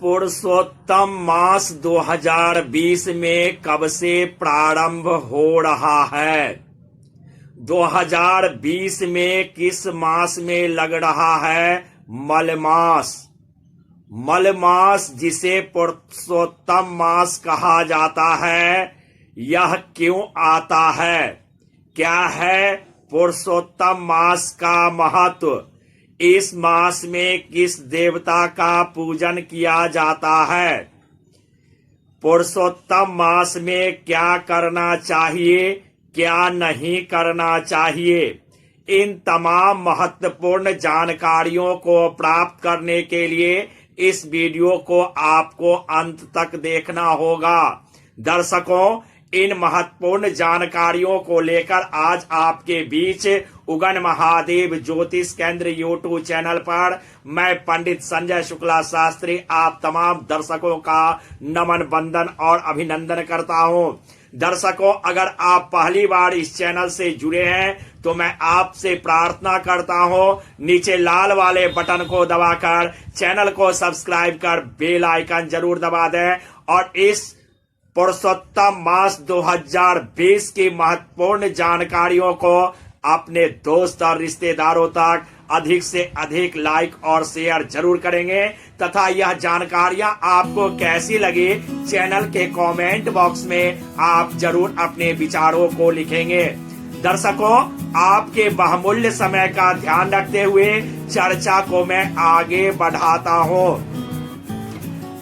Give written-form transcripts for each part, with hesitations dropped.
पुरुषोत्तम मास 2020 में कब से प्रारंभ हो रहा है? 2020 में किस मास में लग रहा है? मल मास। मल मास जिसे पुरुषोत्तम मास कहा जाता है, यह क्यों आता है? क्या है पुरुषोत्तम मास का महत्व? इस मास में किस देवता का पूजन किया जाता है? पुरुषोत्तम मास में क्या करना चाहिए, क्या नहीं करना चाहिए? इन तमाम महत्वपूर्ण जानकारियों को प्राप्त करने के लिए इस वीडियो को आपको अंत तक देखना होगा। दर्शकों, इन महत्वपूर्ण जानकारियों को लेकर आज आपके बीच उगन महादेव ज्योतिष केंद्र यूट्यूब चैनल पर मैं पंडित संजय शुक्ला शास्त्री आप तमाम दर्शकों का नमन वंदन और अभिनंदन करता हूं। दर्शकों, अगर आप पहली बार इस चैनल से जुड़े हैं तो मैं आपसे प्रार्थना करता हूं, नीचे लाल वाले बटन को दबाकर चैनल को सब्सक्राइब कर बेल आइकन जरूर दबा दें और इस पुरुषोत्तम मास 2020 की महत्वपूर्ण जानकारियों को अपने दोस्त और रिश्तेदारों तक अधिक से अधिक लाइक और शेयर जरूर करेंगे तथा यह जानकारियां आपको कैसी लगी चैनल के कमेंट बॉक्स में आप जरूर अपने विचारों को लिखेंगे। दर्शकों, आपके बहुमूल्य समय का ध्यान रखते हुए चर्चा को मैं आगे बढ़ाता हूं।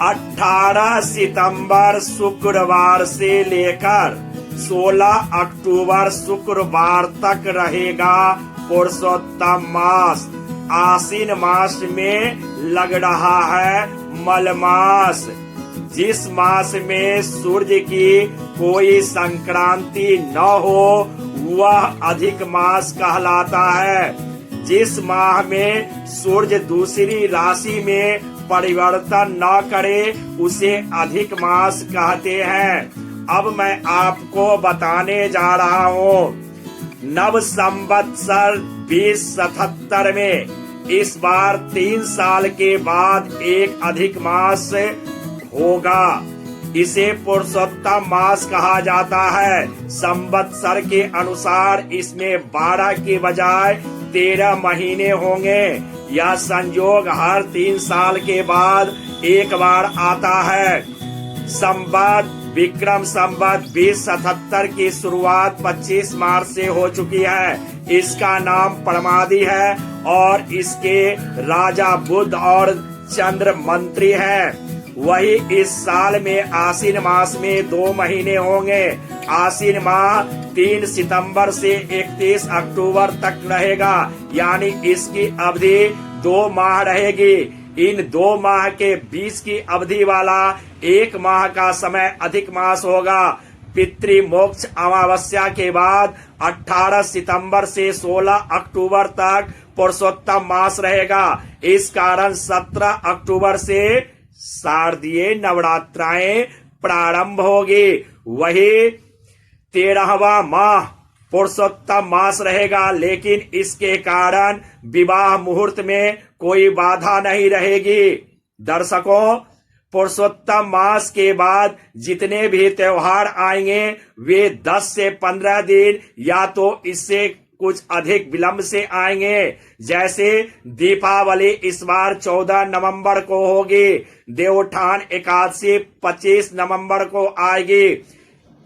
18 सितंबर शुक्रवार से लेकर 16 अक्टूबर शुक्रवार तक रहेगा पुरुषोत्तम मास। आश्विन मास में लग रहा है मल मास। जिस मास में सूर्य की कोई संक्रांति न हो वह अधिक मास कहलाता है। जिस माह में सूर्य दूसरी राशि में परिवर्तन न करे उसे अधिक मास कहते हैं। अब मैं आपको बताने जा रहा हूँ। नव संवत्सर 2077 में इस बार 3 साल के बाद एक अधिक मास होगा। इसे पुरुषोत्तम मास कहा जाता है। संवत्सर के अनुसार इसमें 12 के बजाय 13 महीने होंगे। यह संयोग हर 3 साल के बाद एक बार आता है। संवत विक्रम संवत 2077 की शुरुआत 25 मार्च से हो चुकी है। इसका नाम परमादि है और इसके राजा बुध और चंद्र मंत्री हैं। वही इस साल में आश्विन मास में 2 महीने होंगे। आश्विन माह 3 सितंबर से 31 अक्टूबर तक रहेगा, यानी इसकी अवधि 2 माह रहेगी। इन 2 माह के बीच की अवधि वाला 1 माह का समय अधिक मास होगा। पितृमोक्ष अमावस्या के बाद 18 सितंबर से 16 अक्टूबर तक पुरुषोत्तम मास रहेगा। इस कारण 17 अक्टूबर से शारदीय नवरात्राएं प्रारंभ होगी। वही 13वां माह पुरुषोत्तम मास रहेगा, लेकिन इसके कारण विवाह मुहूर्त में कोई बाधा नहीं रहेगी। दर्शकों, पुरुषोत्तम मास के बाद जितने भी त्योहार आएंगे वे 10 से 15 दिन या तो इससे कुछ अधिक विलंब से आएंगे। जैसे दीपावली इस बार 14 नवंबर को होगी। देवोत्थान एकादशी 25 नवंबर को आएगी।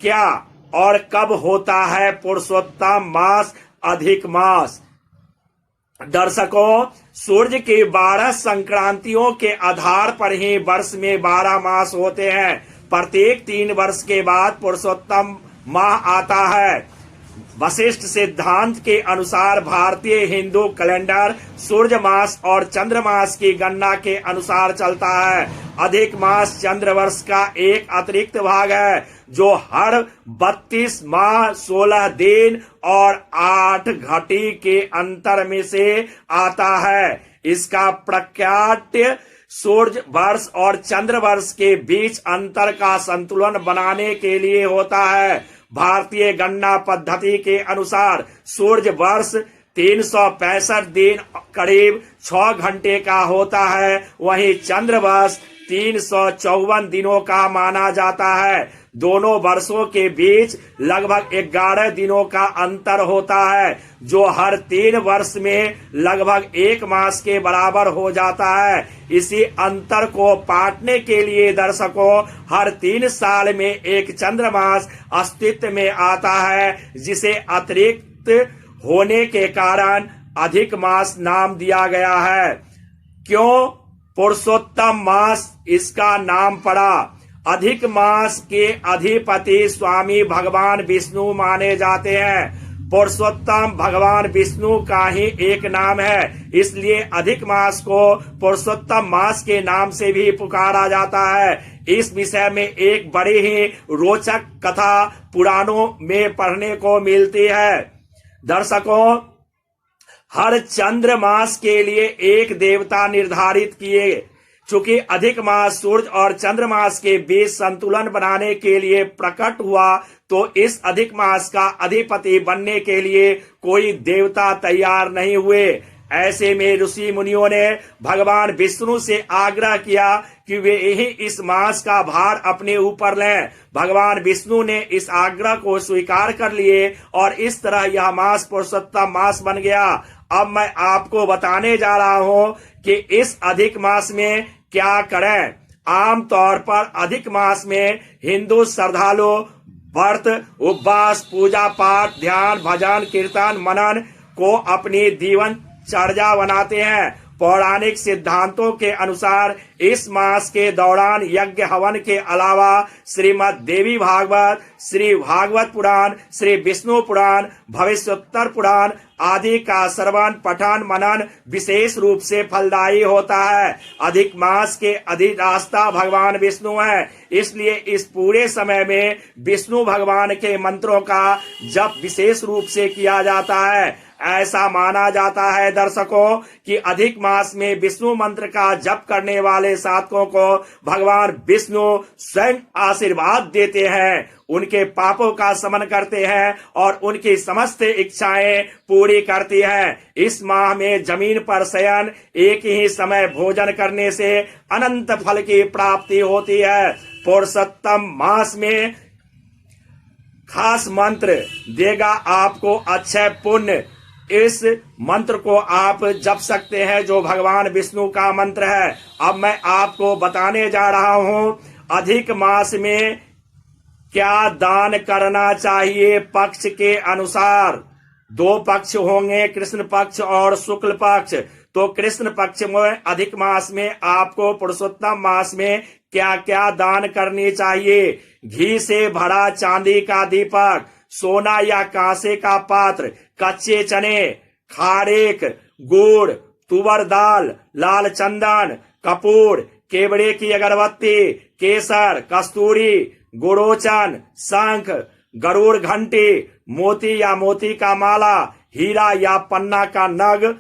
क्या और कब होता है पुरुषोत्तम मास अधिक मास? दर्शकों, सूर्य की 12 संक्रांतियों के आधार पर ही वर्ष में 12 मास होते हैं। प्रत्येक 3 वर्ष के बाद पुरुषोत्तम माह आता है। वशिष्ठ सिद्धांत के अनुसार भारतीय हिंदू कैलेंडर सूर्य मास और चंद्र मास की गणना के अनुसार चलता है। अधिक मास चंद्र वर्ष का एक अतिरिक्त भाग है जो हर 32 माह 16 दिन और 8 घटी के अंतर में से आता है। इसका प्रख्यात सूर्य वर्ष और चंद्र वर्ष के बीच अंतर का संतुलन बनाने के लिए होता है। भारतीय गणना पद्धति के अनुसार सूर्य वर्ष 365 दिन करीब 6 घंटे का होता है, वहीं चंद्र वर्ष 354 दिनों का माना जाता है। दोनों वर्षों के बीच लगभग 11 दिनों का अंतर होता है, जो हर 3 वर्ष में लगभग 1 मास के बराबर हो जाता है। इसी अंतर को पाटने के लिए दर्शकों हर 3 साल में एक चंद्रमास अस्तित्व में आता है, जिसे अतिरिक्त होने के कारण अधिक मास नाम दिया गया है। क्यों पुरुषोत्तम मास इसका नाम पड़ा? अधिक मास के अधिपति स्वामी भगवान विष्णु माने जाते हैं। पुरुषोत्तम भगवान विष्णु का ही एक नाम है, इसलिए अधिक मास को पुरुषोत्तम मास के नाम से भी पुकारा जाता है। इस विषय में एक बड़ी ही रोचक कथा पुराणों में पढ़ने को मिलती है। दर्शकों, हर चंद्र मास के लिए एक देवता निर्धारित किए। चूंकि अधिक मास सूर्य और चंद्रमास के बीच संतुलन बनाने के लिए प्रकट हुआ, तो इस अधिक मास का अधिपति बनने के लिए कोई देवता तैयार नहीं हुए। ऐसे में ऋषि मुनियों ने भगवान विष्णु से आग्रह किया कि वे ही इस मास का भार अपने ऊपर लें। भगवान विष्णु ने इस आग्रह को स्वीकार कर लिए और इस तरह यह मास पुरुषोत्तम मास बन गया। अब मैं आपको बताने जा रहा हूं कि इस अधिक मास में क्या करें। आमतौर पर अधिक मास में हिंदू श्रद्धालु व्रत, उपवास, पूजा पाठ, ध्यान, भजन, कीर्तन, मनन को अपनी जीवनचर्या बनाते हैं। पौराणिक सिद्धांतों के अनुसार इस मास के दौरान यज्ञ हवन के अलावा श्रीमद् देवी भागवत, श्री भागवत पुराण, श्री विष्णु पुराण, भविष्योत्तर पुराण आदि का श्रवण, पठन, मनन विशेष रूप से फलदायी होता है। अधिक मास के अधिष्ठाता भगवान विष्णु हैं, इसलिए इस पूरे समय में विष्णु भगवान के मंत्रों का जप विशेष रूप से किया जाता है। ऐसा माना जाता है दर्शकों कि अधिक मास में विष्णु मंत्र का जप करने वाले साधकों को भगवान विष्णु स्वयं आशीर्वाद देते हैं, उनके पापों का शमन करते हैं और उनकी समस्त इच्छाएं पूरी करती हैं। इस माह में जमीन पर शयन, एक ही समय भोजन करने से अनंत फल की प्राप्ति होती है। पुरुषोत्तम मास में खास मंत्र देगा आपको अक्षय पुण्य। इस मंत्र को आप जप सकते हैं, जो भगवान विष्णु का मंत्र है। अब मैं आपको बताने जा रहा हूं अधिक मास में क्या दान करना चाहिए। पक्ष के अनुसार 2 पक्ष होंगे, कृष्ण पक्ष और शुक्ल पक्ष। तो कृष्ण पक्ष में अधिक मास में आपको पुरुषोत्तम मास में क्या क्या दान करनी चाहिए। घी से भरा चांदी का दीपक, सोना या कांसे का पात्र, कच्चे चने, खारेक, गुड़, तुवर दाल, लाल चंदन, कपूर, केवड़े की अगरबत्ती, केसर, कस्तूरी, गुड़ोचन, शंख, गरुड़ घंटी, मोती या मोती का माला, हीरा या पन्ना का नग।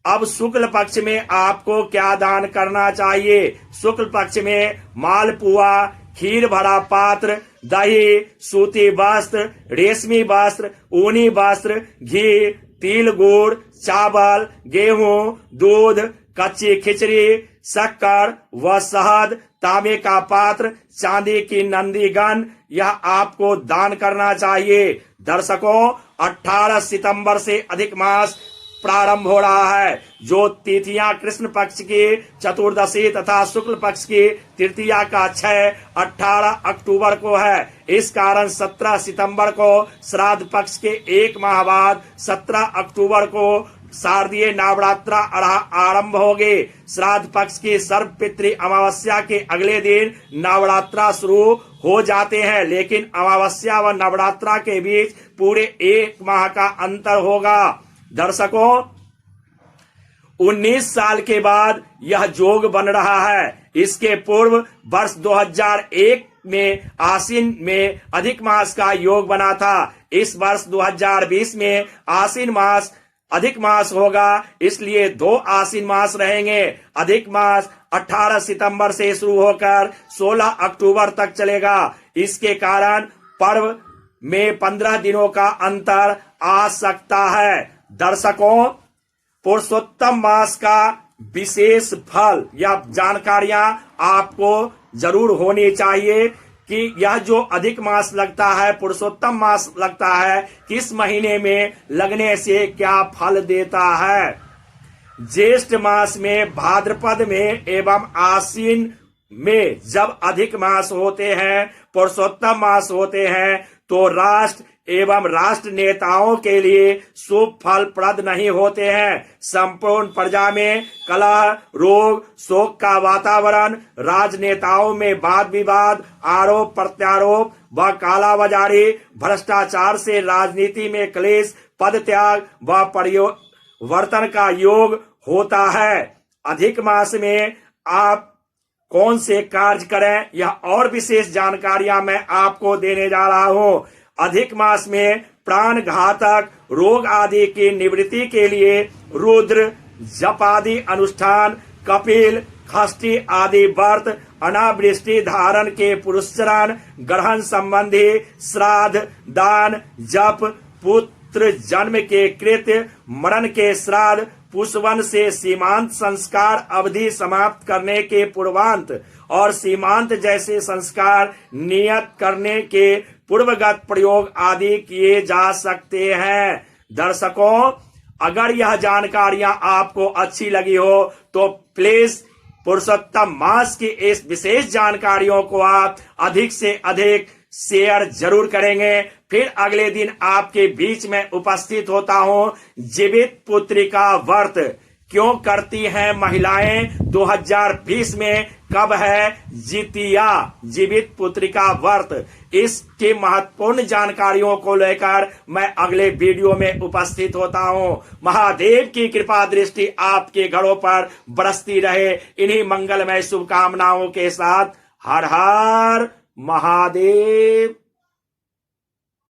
अब शुक्ल पक्ष में आपको क्या दान करना चाहिए। शुक्ल पक्ष में मालपुआ, खीर भरा पात्र, दही, सूती वस्त्र, रेशमी वस्त्र, ऊनी वस्त्र, घी, तिल, गुड़, चावल, गेहूं, दूध, कच्ची खिचड़ी, शक्कर व शहद, तांबे का पात्र, चांदी की नंदीगन, यह आपको दान करना चाहिए। दर्शकों, 18 सितंबर से अधिक मास प्रारंभ हो रहा है। जो तिथियां कृष्ण पक्ष की चतुर्दशी तथा शुक्ल पक्ष की तृतीया का क्षय 18 अक्टूबर को है। इस कारण 17 सितंबर को श्राद्ध पक्ष के 1 माह बाद 17 अक्टूबर को शारदीय नवरात्र आरंभ होगी। श्राद्ध पक्ष की सर्वपितृ अमावस्या के अगले दिन नवरात्रा शुरू हो जाते हैं, लेकिन अमावस्या व नवरात्रा के बीच पूरे 1 माह का अंतर होगा। दर्शकों, 19 साल के बाद यह योग बन रहा है। इसके पूर्व वर्ष 2001 में आसीन में अधिक मास का योग बना था। इस वर्ष 2020 में आसीन मास अधिक मास होगा, इसलिए 2 आसीन मास रहेंगे। अधिक मास 18 सितंबर से शुरू होकर 16 अक्टूबर तक चलेगा। इसके कारण पर्व में 15 दिनों का अंतर आ सकता है। दर्शकों, पुरुषोत्तम मास का विशेष फल या जानकारियां आपको जरूर होनी चाहिए कि यह जो अधिक मास लगता है, पुरुषोत्तम मास लगता है, किस महीने में लगने से क्या फल देता है। ज्येष्ठ मास में, भाद्रपद में एवं आश्विन में जब अधिक मास होते हैं, पुरुषोत्तम मास होते हैं, तो राष्ट्र एवं राष्ट्र नेताओं के लिए शुभ फल प्रद नहीं होते हैं। संपूर्ण प्रजा में कलह, रोग, शोक का वातावरण, राजनेताओं में वाद विवाद, आरोप प्रत्यारोप व कालाबाजारी, भ्रष्टाचार से राजनीति में क्लेश, पद त्याग व परिवर्तन का योग होता है। अधिक मास में आप कौन से कार्य करें, यह और विशेष जानकारियां मैं आपको देने जा रहा हूं। अधिक मास में प्राण घातक रोग आदि की निवृत्ति के लिए रुद्र जप आदि अनुष्ठान, कपिल, खष्टी आदि व्रत, अनावृष्टि धारण के पुरस्चरण, ग्रहण संबंधी श्राद्ध, दान, जप, पुत्र जन्म के कृत्य, मरण के श्राद्ध, पुष्पवन से सीमांत संस्कार अवधि समाप्त करने के पूर्वांत और सीमांत जैसे संस्कार नियत करने के पूर्वगत प्रयोग आदि किए जा सकते हैं। दर्शकों, अगर यह जानकारियां आपको अच्छी लगी हो तो प्लीज पुरुषोत्तम मास की इस विशेष जानकारियों को आप अधिक से अधिक शेयर जरूर करेंगे। फिर अगले दिन आपके बीच में उपस्थित होता हूं। जीवित पुत्रिका व्रत क्यों करती हैं महिलाएं 2020 में, कब है जितिया, जीवित पुत्रिका व्रत, इसकी महत्वपूर्ण जानकारियों को लेकर मैं अगले वीडियो में उपस्थित होता हूं। महादेव की कृपा दृष्टि आपके घरों पर बरसती रहे। इन्हीं मंगलमय शुभकामनाओं के साथ हर हर महादेव।